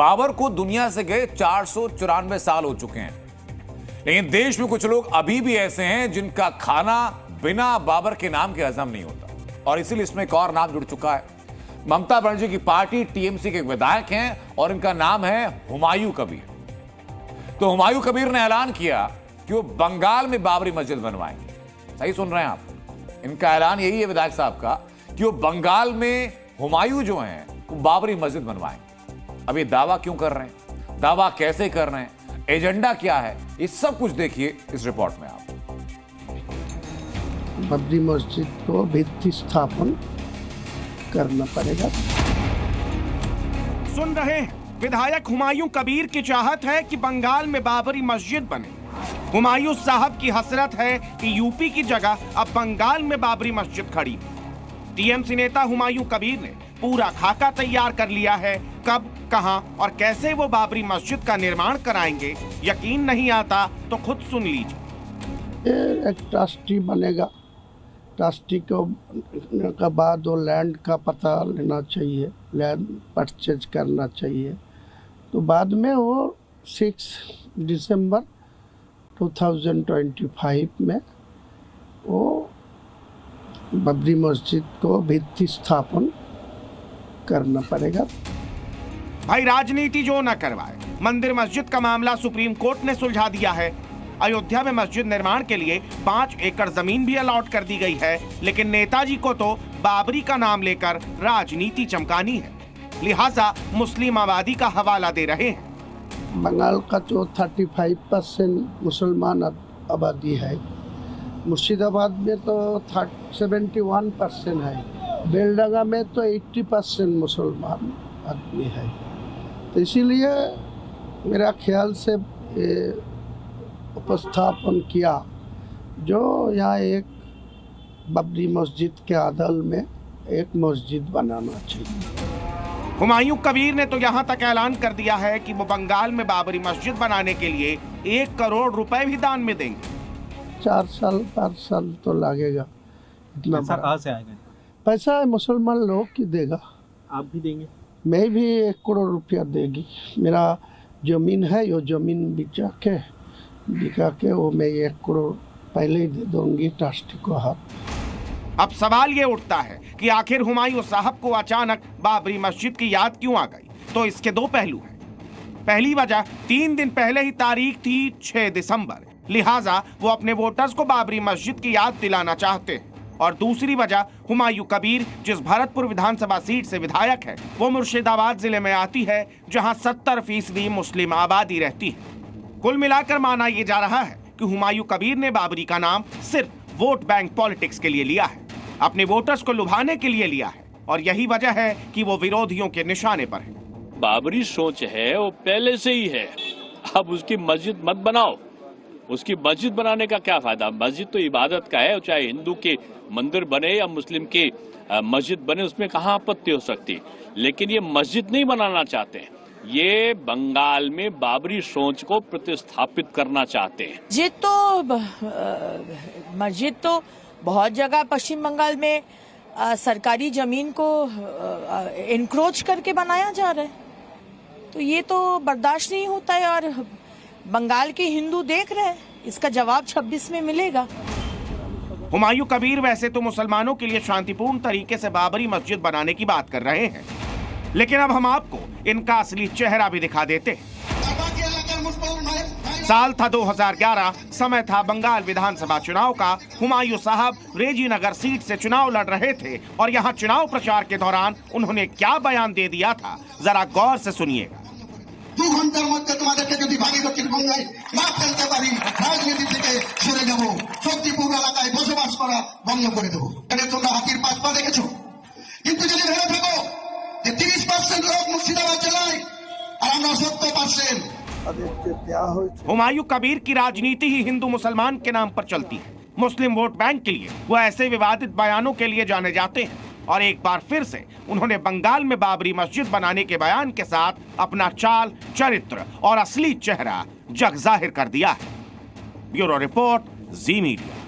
बाबर को दुनिया से गए 494 साल हो चुके हैं, लेकिन देश में कुछ लोग अभी भी ऐसे हैं जिनका खाना बिना बाबर के नाम के हजम नहीं होता, और इसीलिए इसमें एक और नाम जुड़ चुका है। ममता बनर्जी की पार्टी टीएमसी के विधायक हैं और इनका नाम है हुमायूं कबीर। तो हुमायूं कबीर ने ऐलान किया कि वो बंगाल में बाबरी मस्जिद बनवाएंगे। सही सुन रहे हैं आप, इनका ऐलान यही है विधायक साहब का कि वो बंगाल में हुमायूं जो हैं वो बाबरी मस्जिद बनवाएंगे। अब ये दावा क्यों कर रहे हैं, दावा कैसे कर रहे हैं, एजेंडा क्या है, ये सब कुछ देखिए इस रिपोर्ट में आप। बाबरी मस्जिद को भित्ति स्थापन करना पड़ेगा। सुन रहे हैं, विधायक हुमायूं कबीर की चाहत है कि बंगाल में बाबरी मस्जिद बने। हुमायूं साहब की हसरत है कि यूपी की जगह अब बंगाल में बाबरी मस्जिद खड़ी। टीएमसी नेता हुमायूं कबीर ने पूरा खाका तैयार कर लिया है। कब, कहां और कैसे वो बाबरी मस्जिद का निर्माण कराएंगे, यकीन नहीं आता तो खुद सुन लीजिए। एक ट्रस्टी बनेगा, ट्रस्टी को का बाद वो लैंड का पता लेना चाहिए, लैंड परचेज करना चाहिए। तो बाद में वो 6 दिसंबर 2025 में वो बाबरी मस्जिद को भित्ति स्थापन करना पड़ेगा। भाई राजनीति जो न करवाए, मंदिर मस्जिद का मामला सुप्रीम कोर्ट ने सुलझा दिया है। अयोध्या में मस्जिद निर्माण के लिए 5 एकड़ जमीन भी अलॉट कर दी गई है, लेकिन नेताजी को तो बाबरी का नाम लेकर राजनीति चमकानी है, लिहाजा मुस्लिम आबादी का हवाला दे रहे हैं। बंगाल का जो 35% मुसलमान आबादी है, मुर्शिदाबाद में तो 71% है, बेलडंगा में तो 80% मुसलमान आदमी है। तो इसीलिए मेरा ख्याल से उपस्थापन किया जो यहाँ एक बाबरी मस्जिद के आदल में एक मस्जिद बनाना चाहिए। हुमायूं कबीर ने तो यहाँ तक ऐलान कर दिया है कि वो बंगाल में बाबरी मस्जिद बनाने के लिए 1 करोड़ रुपए भी दान में देंगे। 4 साल 5 साल तो लगेगा। इतना पैसा कहाँ से आएगा? पैसा मुसलमान लोग की देगा। आप भी देंगे? मैं भी 1 करोड़ रुपया देगी। मेरा जमीन है, यो जमीन बिका के वो मैं 1 करोड़ पहले ही दे दूंगी ट्रस्टी को हाथ। अब सवाल ये उठता है कि आखिर हुमायूं साहब को अचानक बाबरी मस्जिद की याद क्यों आ गई? तो इसके 2 पहलू हैं। पहली वजह 3 दिन पहले ही तारीख थी 6 दिसंबर, लिहाजा वो अपने वोटर्स को बाबरी मस्जिद की याद दिलाना चाहते हैं। और दूसरी वजह हुमायूं कबीर जिस भरतपुर विधानसभा सीट से विधायक है, वो मुर्शिदाबाद जिले में आती है, जहां 70% मुस्लिम आबादी रहती है। कुल मिलाकर माना यह जा रहा है कि हुमायूं कबीर ने बाबरी का नाम सिर्फ वोट बैंक पॉलिटिक्स के लिए लिया है, अपने वोटर्स को लुभाने के लिए लिया है, और यही वजह है कि वो विरोधियों के निशाने पर है। बाबरी सोच है वो पहले से ही है, अब उसकी मस्जिद मत बनाओ। उसकी मस्जिद बनाने का क्या फायदा? मस्जिद तो इबादत का है, चाहे हिंदू के मंदिर बने या मुस्लिम के मस्जिद बने, उसमें कहाँ आपत्ति हो सकती। लेकिन ये मस्जिद नहीं बनाना चाहते, ये बंगाल में बाबरी सोच को प्रतिस्थापित करना चाहते हैं। मस्जिद तो बहुत जगह पश्चिम बंगाल में सरकारी जमीन को एनक्रोच करके बनाया जा रहा है, तो ये तो बर्दाश्त नहीं होता है। और बंगाल के हिंदू देख रहे हैं, इसका जवाब 26 में मिलेगा। हुमायूं कबीर वैसे तो मुसलमानों के लिए शांतिपूर्ण तरीके से बाबरी मस्जिद बनाने की बात कर रहे हैं, लेकिन अब हम आपको इनका असली चेहरा भी दिखा देते हैं। साल था 2011, समय था बंगाल विधानसभा चुनाव का। हुमायूं साहब रेजीनगर सीट से चुनाव लड़ रहे थे और यहाँ चुनाव प्रचार के दौरान उन्होंने क्या बयान दे दिया था, जरा गौर से सुनिएगा। 2 ঘন্টার মধ্যে তোমাদেরকে যদি ভাগী দক্ষিণ বঙ্গায় না ফেলতে পারি, রাজনীতি থেকে সরে যাব, শক্তিপুর এলাকায় বসবাস করা বন্ধ করে দেবো। এটা তোমরা হাতির পাঁচ পা দেখেছো, কিন্তু যদি ভেবে থাকো যে 30% লোক মুর্শিদাবাদ জেলায় আর আমরা 70%। हुमायूं कबीर की राजनीति ही हिंदू मुसलमान के नाम पर चलती है। मुस्लिम वोट बैंक के लिए वो ऐसे विवादित बयानों के लिए जाने जाते हैं, और एक बार फिर से उन्होंने बंगाल में बाबरी मस्जिद बनाने के बयान के साथ अपना चाल, चरित्र और असली चेहरा जग जाहिर कर दिया है। ब्यूरो रिपोर्ट, जी मीडिया।